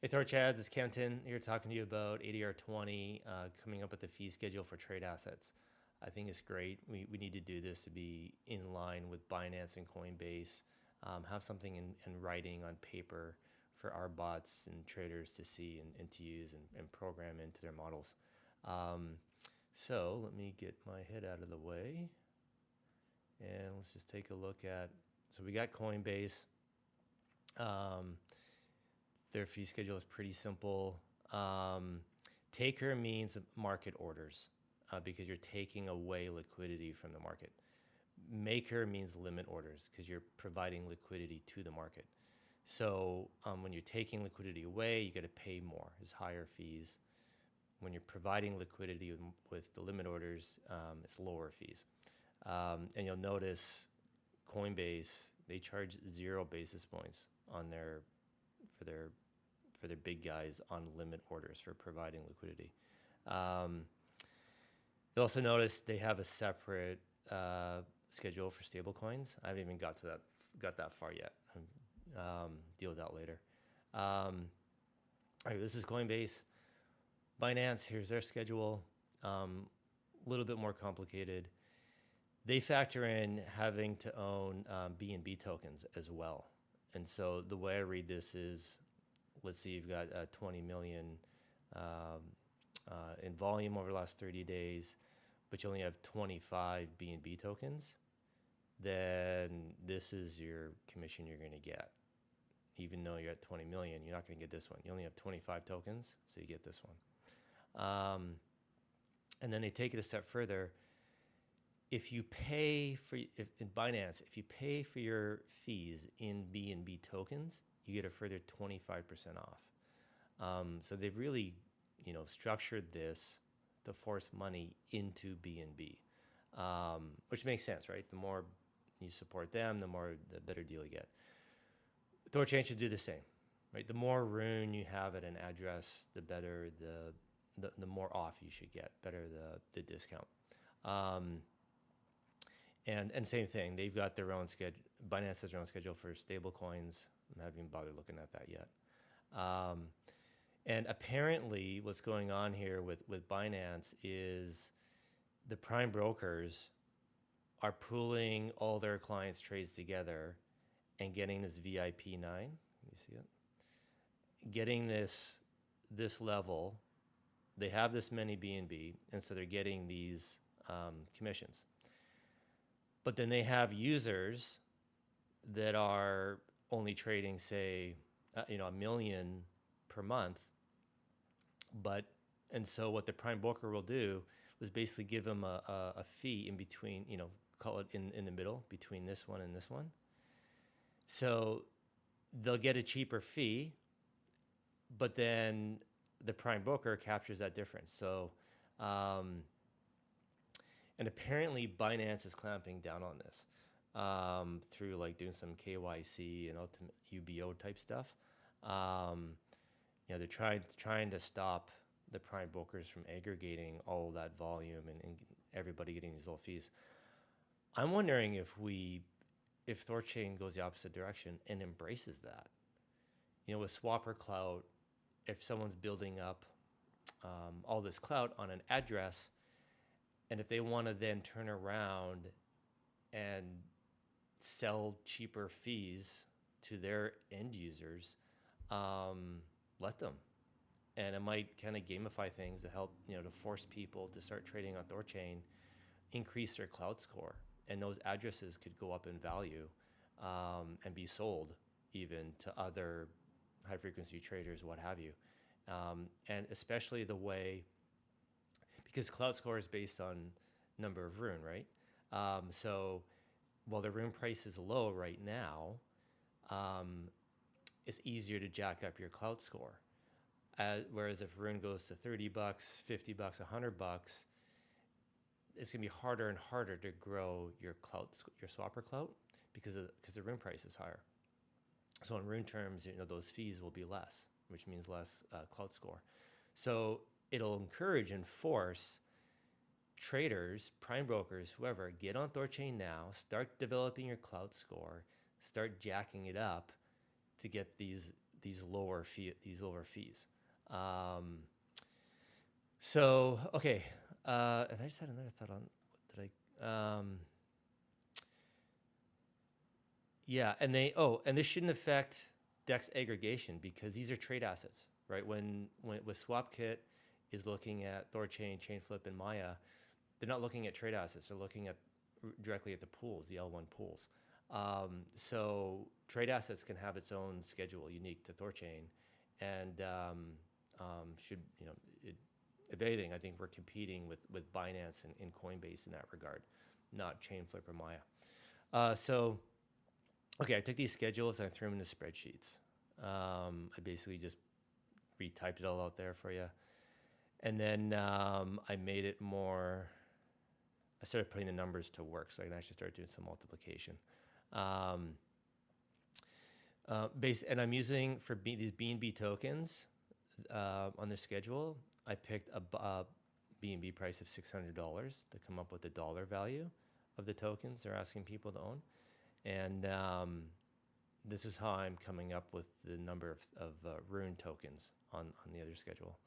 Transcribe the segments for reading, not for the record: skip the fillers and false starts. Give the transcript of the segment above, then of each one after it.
Hey, THORChain, it's Kenton here talking to you about ADR 20, coming up with the fee schedule for trade assets. I think it's great. We need to do this to be in line with Binance and Coinbase, have something in writing on paper for our bots and traders to see and to use and program into their models. So let me get my head out of the way and let's just take a look at, so we got Coinbase. Their fee schedule is pretty simple. Taker means market orders because you're taking away liquidity from the market. Maker means limit orders because you're providing liquidity to the market. So when you're taking liquidity away, you got to pay more. It's higher fees. When you're providing liquidity with the limit orders, it's lower fees. And you'll notice Coinbase, they charge 0 basis points on for their big guys on limit orders for providing liquidity. You'll also notice they have a separate schedule for stablecoins. I haven't even got that far yet. Deal with that later. All right, this is Coinbase. Binance, here's their schedule. A little bit more complicated. They factor in having to own BNB tokens as well. And so the way I read this is, let's see, you've got 20 million in volume over the last 30 days, but you only have 25 BNB tokens, then this is your commission you're going to get. Even though you're at 20 million, you're not going to get this one. You only have 25 tokens, so you get this one. And then they take it a step further. If you pay for, in Binance, if you pay for your fees in BNB tokens, you get a further 25% off. So they've really, structured this to force money into BNB, which makes sense, right? The more you support them, the better deal you get. THORChain should do the same, right? The more Rune you have at an address, the better the more off you should get, better the discount. And same thing, they've got their own schedule. Binance has their own schedule for stable coins. I haven't even bothered looking at that yet. And apparently what's going on here with Binance is the prime brokers are pooling all their clients' trades together and getting this VIP 9. You see it? Getting this level. They have this many BNB, and so they're getting these commissions. But then they have users that are only trading, say, a million per month. And so what the prime broker will do was basically give them a fee in between, call it in the middle between this one and this one. So they'll get a cheaper fee, but then the prime broker captures that difference. So, and apparently Binance is clamping down on this through like doing some KYC and ultimate UBO type stuff. They're trying to stop the prime brokers from aggregating all of that volume and everybody getting these little fees. I'm wondering if THORChain goes the opposite direction and embraces that. With Swapper Clout, if someone's building up all this clout on an address, and if they want to then turn around and sell cheaper fees to their end users, let them. And it might kind of gamify things to help, to force people to start trading on THORChain, increase their clout score. And those addresses could go up in value and be sold even to other high frequency traders, what have you. And especially the way, because clout score is based on number of Rune, right? So while the Rune price is low right now, it's easier to jack up your clout score. Whereas if Rune goes to $30, $50, $100, it's gonna be harder and harder to grow your swapper clout because the Rune price is higher. So in Rune terms, those fees will be less, which means less clout score. So it'll encourage and force traders, prime brokers, whoever, get on THORChain now, start developing your clout score, start jacking it up to get these these lower fees. So okay, and I just had another thought on what did I. Yeah, and this shouldn't affect DEX aggregation because these are trade assets, right? When with SwapKit is looking at THORChain, ChainFlip, and Maya, they're not looking at trade assets. They're looking at directly at the pools, the L1 pools. So trade assets can have its own schedule unique to THORChain, and should if anything, I think we're competing with Binance and Coinbase in that regard, not ChainFlip or Maya. So. Okay, I took these schedules and I threw them into spreadsheets. I basically just retyped it all out there for you. And then I made it more, I started putting the numbers to work so I can actually start doing some multiplication. And I'm using, for these BNB tokens on their schedule, I picked a BNB price of $600 to come up with the dollar value of the tokens they're asking people to own. And this is how I'm coming up with the number of Rune tokens on the other schedule.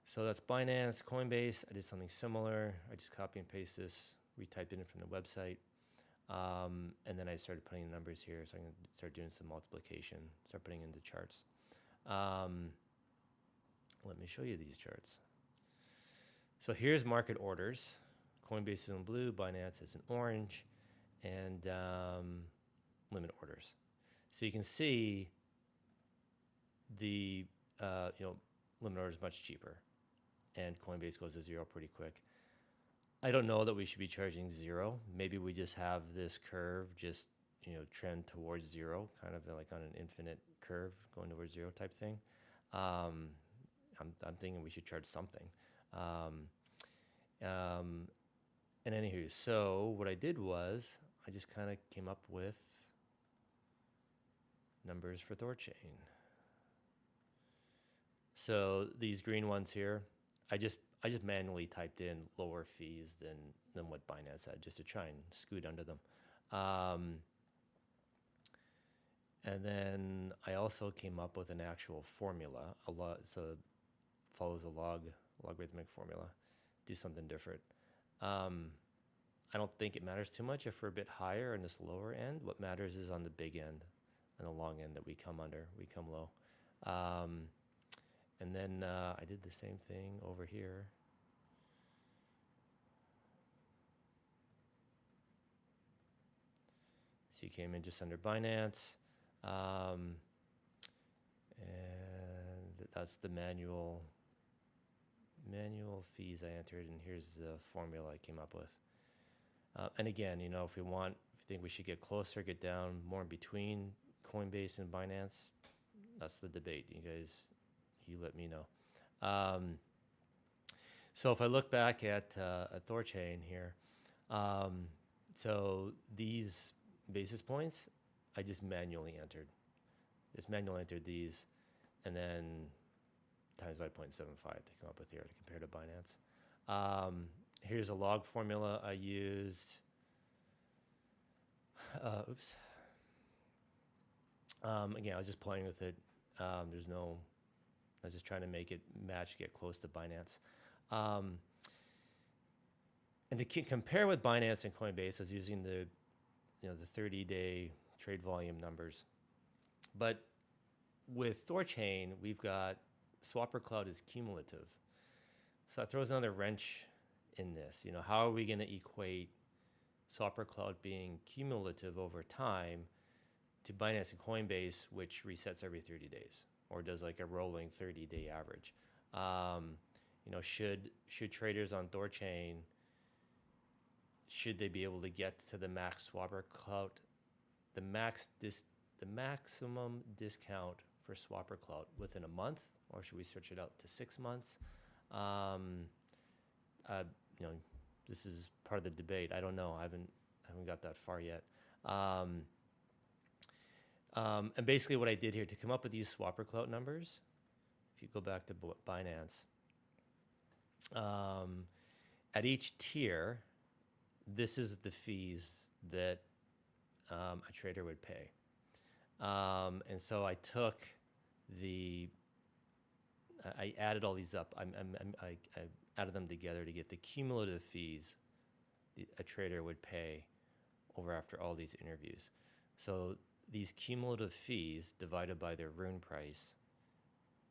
So that's Binance, Coinbase. I did something similar. I just copy and paste this, retyped it in from the website. And then I started putting the numbers here. So I'm going to start doing some multiplication, start putting in the charts. Let me show you these charts. So here's market orders. Coinbase is in blue, Binance is in orange, and limit orders. So you can see the limit order is much cheaper, and Coinbase goes to zero pretty quick. I don't know that we should be charging zero. Maybe we just have this curve just trend towards zero, kind of like on an infinite curve going towards zero type thing. I'm thinking we should charge something. And anywho, so what I did was I just kind of came up with numbers for THORChain. So these green ones here, I just manually typed in lower fees than what Binance had, just to try and scoot under them. And then I also came up with an actual formula, so it follows a logarithmic formula, do something different. I don't think it matters too much if we're a bit higher in this lower end. What matters is on the big end and the long end that we come under, we come low. And then I did the same thing over here. So you came in just under Binance. And that's the manual fees I entered, and here's the formula I came up with. And again, if you think we should get closer, get down more in between Coinbase and Binance, that's the debate. You let me know. So if I look back at THORChain here, so these basis points, I just manually entered. These, and then times by 0.75 to come up with here to compare to Binance. Here's a log formula I used. Again, I was just playing with it. I was just trying to make it match, get close to Binance. And to compare with Binance and Coinbase, I was using the 30-day trade volume numbers. But with THORChain, we've got Swapper Cloud is cumulative. So that throws another wrench in this. How are we going to equate Swapper Cloud being cumulative over time to Binance and Coinbase, which resets every 30 days or does like a rolling 30-day average? Should traders on THORChain, should they be able to get to the max Swapper Cloud, the maximum discount for Swapper Cloud within a month, or should we stretch it out to 6 months? This is part of the debate. I don't know. I haven't got that far yet. And basically what I did here to come up with these Swapper Cloud numbers, if you go back to Binance, at each tier, this is the fees that a trader would pay. And so I took I added all these up. I added them together to get the cumulative fees a trader would pay over after all these interviews. So these cumulative fees divided by their rune price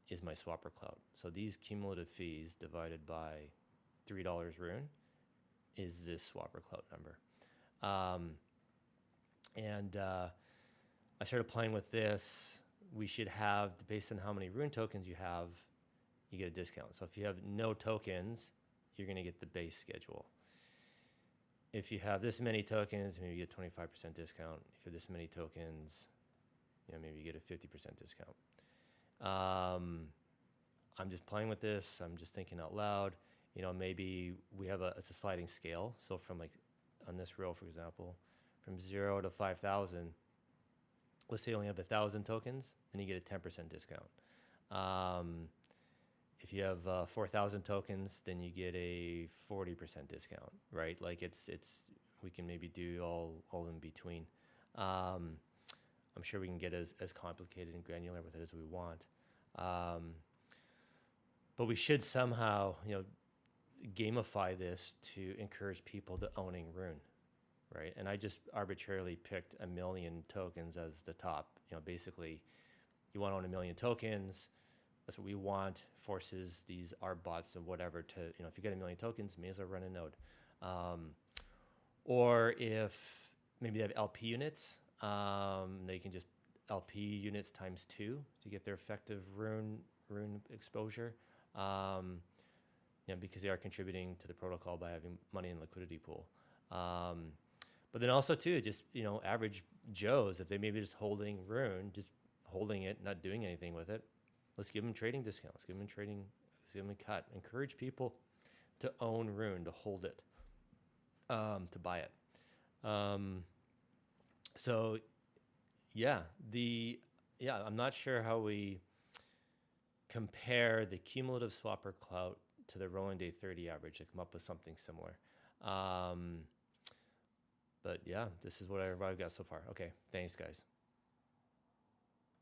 is my swapper clout. So these cumulative fees divided by $3 rune is this swapper clout number. I started playing with this. We should have, based on how many rune tokens you have, you get a discount. So if you have no tokens, you're going to get the base schedule. If you have this many tokens, maybe you get a 25% discount. If you have this many tokens, maybe you get a 50% discount. I'm just playing with this. I'm just thinking out loud. Maybe we have it's a sliding scale. So from on this row, for example, from 0 to 5,000, let's say you only have 1,000 tokens, then you get a 10% discount. If you have 4,000 tokens, then you get a 40% discount, right? We can maybe do all in between. I'm sure we can get as complicated and granular with it as we want. But we should somehow, gamify this to encourage people to owning Rune, right? And I just arbitrarily picked 1 million tokens as the top. Basically, you want to own 1 million tokens. That's what we want. Forces these our bots or whatever to, if you get 1 million tokens, may as well run a node. Or if maybe they have LP units, they can just LP units times 2 to get their effective rune exposure. Because they are contributing to the protocol by having money in liquidity pool. But then also too, just, average Joes, if they maybe just holding Rune, just holding it, not doing anything with it, let's give them trading discounts, let's give them a cut. Encourage people to own Rune, to hold it, to buy it. I'm not sure how we compare the cumulative swapper clout to the rolling day 30 average to come up with something similar. But yeah, this is what I've got so far. Okay, thanks guys.